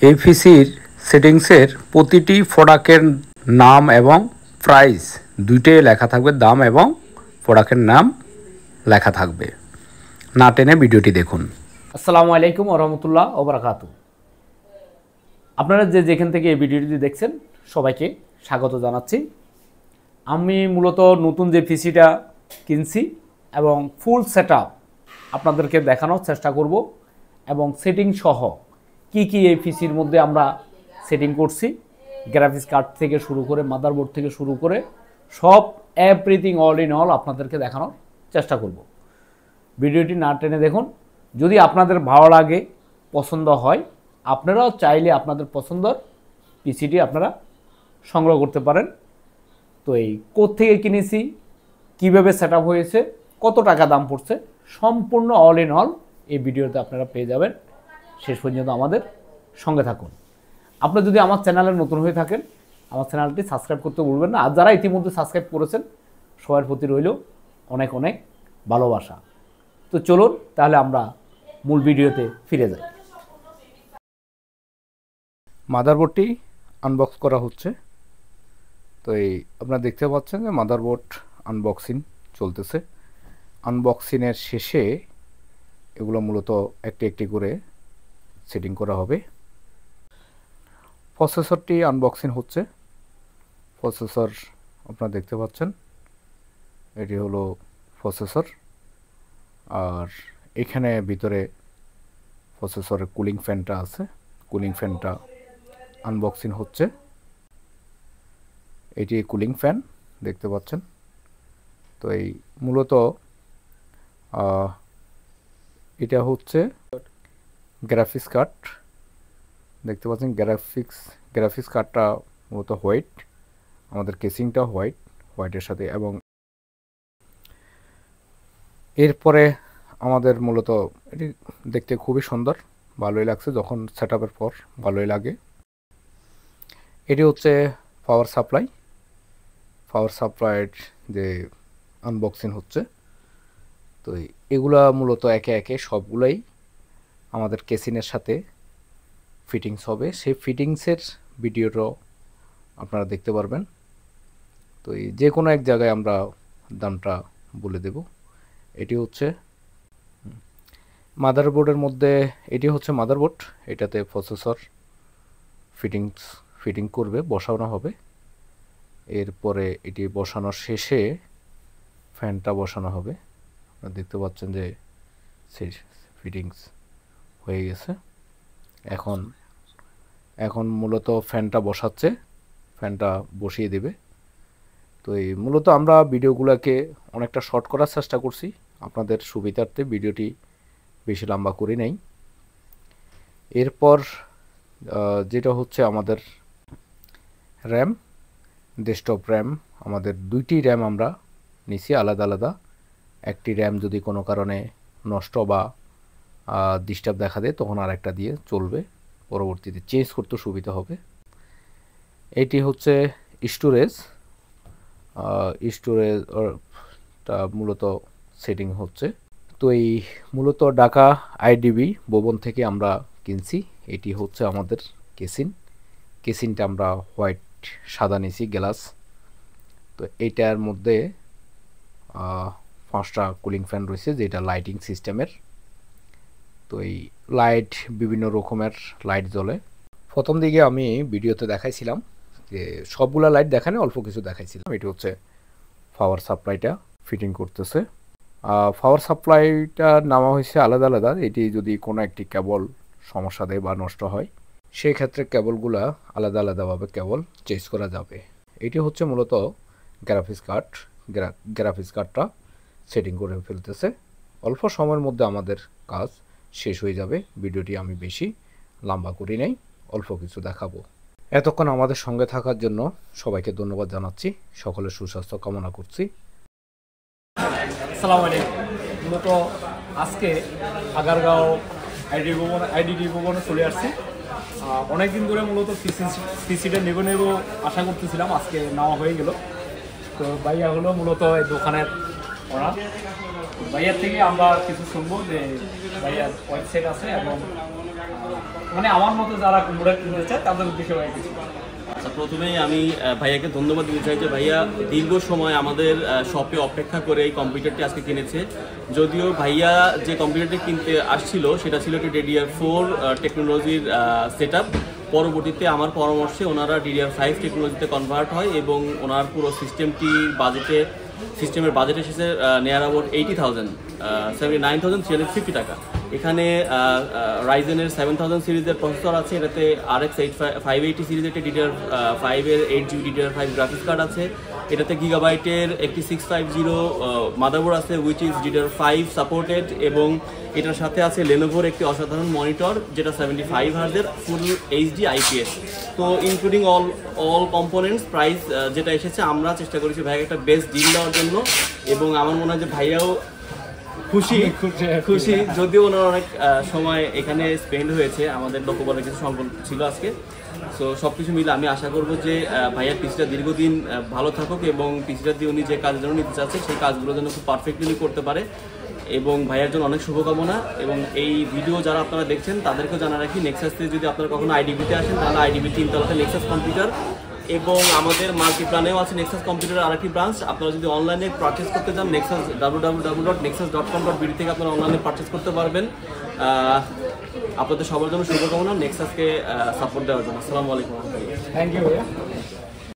এই পিসির সেটিংসের প্রতিটি প্রোডাক্টের নাম এবং প্রাইস দুইটাই লেখা থাকবে, দাম এবং প্রোডাক্টের নাম লেখা থাকবে। না টেনে ভিডিওটি দেখুন। আসসালামু আলাইকুম ওয়া রাহমাতুল্লাহি ওয়া বারাকাতুহু। আপনারা যেখান থেকে এই ভিডিওটি দেখছেন সবাইকে স্বাগত জানাচ্ছি। আমি মূলত নতুন যে পিসিটা কিনছি এবং ফুল সেটআপ আপনাদেরকে দেখানোর চেষ্টা করব এবং সেটিং সহ কি এই পিসির মধ্যে আমরা সেটিং করছি, গ্রাফিক্স কার্ড থেকে শুরু করে মাদারবোর্ড থেকে শুরু করে সব এভরিথিং অল ইন অল আপনাদেরকে দেখানোর চেষ্টা করব। ভিডিওটি না টেনে দেখুন। যদি আপনাদের ভালো লাগে, পছন্দ হয়, আপনারাও চাইলে আপনাদের পছন্দের পিসিটি আপনারা সংগ্রহ করতে পারেন। তো এই কোত্থেকে কিনেছি, কিভাবে সেটআপ হয়েছে, কত টাকা দাম পড়ছে, সম্পূর্ণ অল ইন অল এই ভিডিওতে আপনারা পেয়ে যাবেন। শেষ পর্যন্ত আমাদের সঙ্গে থাকুন। আপনি যদি আমার চ্যানেলে নতুন হয়ে থাকেন, আমার চ্যানেলটি সাবস্ক্রাইব করতে ভুলবেন না। আর যারা ইতিমধ্যে সাবস্ক্রাইব করেছেন সবার প্রতি রইল অনেক অনেক ভালোবাসা। তো চলুন তাহলে আমরা মূল ভিডিওতে ফিরে যাই। মাদারবোর্ডটি আনবক্স করা হচ্ছে। তো এই আপনারা দেখতে পাচ্ছেন যে মাদারবোর্ড আনবক্সিং চলতেছে। আনবক্সিংয়ের শেষে এগুলো মূলত একটি একটি করে সেটিং করা হবে। প্রসেসরটি আনবক্সিং হচ্ছে। প্রসেসর আপনারা দেখতে পাচ্ছেন, এটি হলো প্রসেসর। আর এখানে ভিতরে প্রসেসরের কুলিং ফ্যানটা আছে। কুলিং ফ্যানটা আনবক্সিং হচ্ছে। এটি কুলিং ফ্যান দেখতে পাচ্ছেন। তো এই মূলত এটা হচ্ছে গ্রাফিক্স কার্ড দেখতে পাচ্ছেন। গ্রাফিক্স কার্ডটা মূলত হোয়াইট, আমাদের কেসিংটা হোয়াইটের সাথে। এবং এরপরে আমাদের মূলত এটি দেখতে খুবই সুন্দর, ভালোই লাগছে। যখন সেটআপের পর ভালোই লাগে। এটি হচ্ছে পাওয়ার সাপ্লাইয়ের যে আনবক্সিং হচ্ছে। তো এগুলা মূলত একে একে সবগুলাই আমাদের কেসিংয়ের সাথে ফিটিংস হবে। সেই ফিটিংসের ভিডিওটাও আপনারা দেখতে পারবেন। তো এই যে কোনো এক জায়গায় আমরা দামটা বলে দেব। এটি হচ্ছে মাদারবোর্ডের মধ্যে, এটি হচ্ছে মাদারবোর্ড। এটাতে প্রসেসর ফিটিং করবে, বসানো হবে। এরপরে এটি বসানোর শেষে ফ্যানটা বসানো হবে। আপনারা দেখতে পাচ্ছেন যে সেই ফিটিংস হয়ে গেছে। এখন মূলত ফ্যানটা বসাচ্ছে, ফ্যানটা বসিয়ে দেবে। তো এই মূলত আমরা ভিডিওগুলোকে অনেকটা শর্ট করার চেষ্টা করছি আপনাদের সুবিধার্থে, ভিডিওটি বেশি লম্বা করি নাই। এরপর যেটা হচ্ছে আমাদের র্যাম, ডেস্কটপ র্যাম। আমাদের দুইটি র্যাম আমরা নিছি আলাদা আলাদা। একটি র্যাম যদি কোনো কারণে নষ্ট বা ডিস্টার্ব দেখা দেয় তখন আরেকটা দিয়ে চলবে, পরবর্তীতে চেঞ্জ করতে সুবিধা হবে। এটি হচ্ছে স্টোরেজটা মূলত সেটিং হচ্ছে। তো এই মূলত ঢাকা আইডিবি ভবন থেকে আমরা কিনছি। এটি হচ্ছে আমাদের কেসিংটা আমরা হোয়াইট সাদা নিছি গ্লাস। তো এইটার মধ্যে 5টা কুলিং ফ্যান রয়েছে, যেটা লাইটিং সিস্টেমের। তো এই লাইট বিভিন্ন রকমের লাইট জ্বলে। প্রথম দিকে আমি ভিডিওতে দেখাইছিলাম যে সবগুলা লাইট দেখানে, অল্প কিছু দেখাইছিলাম। এটি হচ্ছে পাওয়ার সাপ্লাইটা ফিটিং করতেছে। পাওয়ার সাপ্লাইটা নামা হয়েছে আলাদা আলাদা। এটি যদি কোনো একটি কেবল সমস্যা দেয় বা নষ্ট হয়, সেই ক্ষেত্রে কেবলগুলা আলাদা আলাদাভাবে কেবল চেঞ্জ করা যাবে। এটি হচ্ছে মূলত গ্রাফিক্স কার্ডটা সেটিং করে ফেলতেছে। অল্প সময়ের মধ্যে আমাদের কাজ শেষ হয়ে যাবে। ভিডিওটি আমি বেশি লম্বা করি নাই, অল্প কিছু দেখাবো। এতক্ষণ আমাদের সঙ্গে থাকার জন্য সবাইকে ধন্যবাদ জানাচ্ছি। সকলের সুস্বাস্থ্য কামনা করছি। আসসালামু আলাইকুম। মূলত আজকে আগারগাঁও আইডিডি ভবনে চলে আসছি। অনেকদিন ধরে মূলত পিসিটা নেব আশা করতেছিলাম, আজকে নেওয়া হয়ে গেল। তো ভাইয়া হলো মূলত এই দোকানের ওনার। ভাইয়ার থেকে আমরা কিছু শুনবো যে ভাইয়ার ওয়েবসাইট আছে এবং মানে আমার মতো যারা কম্পিউটার কিনতে চায় তাদের উদ্দেশ্যে ভাই কিছু। আচ্ছা, প্রথমেই আমি ভাইয়াকে ধন্যবাদ দিতে চাই যে ভাইয়া দীর্ঘ সময় আমাদের শপে অপেক্ষা করে এই কম্পিউটারটি আজকে কিনেছে। যদিও ভাইয়া যে কম্পিউটারটি কিনতে আসছিল সেটা ছিল একটি DDR4 টেকনোলজির সেট আপ। পরবর্তীতে আমার পরামর্শে ওনারা DDR5 টেকনোলজিতে কনভার্ট হয় এবং ওনার পুরো সিস্টেমের বাজেট এসেছে নিয়ার অ্যাবাউট 80,000, 79,350 টাকা। এখানে রাইজেনের 7000 সিরিজের প্রসেসর আছে, এটাতে RX 580 সিরিজের একটি DDR5 এর 8GB DDR5 গ্রাফিক্স কার্ড আছে। এটাতে গিগাবাইটের একটি 650 মাদারবোর্ড আছে উইচ ইজ DDR5 সাপোর্টেড, এবং এটার সাথে আছে লেনোভোর একটি অসাধারণ মনিটর যেটা 75 হার্জের ফুল HD IPS। তো ইনক্লুডিং অল কম্পোনেন্টস প্রাইস যেটা এসেছে, আমরা চেষ্টা করেছি ভাইকে একটা বেস্ট ডিল দেওয়ার জন্য, এবং আমার মনে হয় যে ভাইয়াও খুশি যদিও ওনার অনেক সময় এখানে স্পেন্ড হয়েছে, আমাদের লক্ষ্যবলের কিছু সংকল্প ছিল আজকে। সো সব কিছু মিলে আমি আশা করবো যে ভাইয়ার পিসিটা দীর্ঘদিন ভালো থাকুক, এবং পিসিটা দিয়ে উনি যে কাজের জন্য নিতে চাচ্ছে সেই কাজগুলো যেন খুব পারফেক্টলি করতে পারে, এবং ভাইয়ার জন্য অনেক শুভকামনা। এবং এই ভিডিও যারা আপনারা দেখছেন তাদেরকেও জানা রাখি, নেক্সাসে যদি আপনারা কখনো IDBতে আসেন তাহলে IDB 3 তলাতে নেক্সাস কম্পিউটার, এবং আমাদের মাল্টিপ্লানেও আছে নেক্সাস কম্পিউটারের আরেকটি ব্রাঞ্চ। আপনারা যদি অনলাইনে পারচেস করতে চান নেক্সাস www.nexus.com থেকে আপনারা অনলাইনে পারচেস করতে পারবেন। আপনাদের সবার জন্য শুভকামনা নেক্সাসকে সাপোর্ট দেওয়ার জন্য। আসসালামু আলাইকুম। থ্যাংক ইউ ভাইয়া।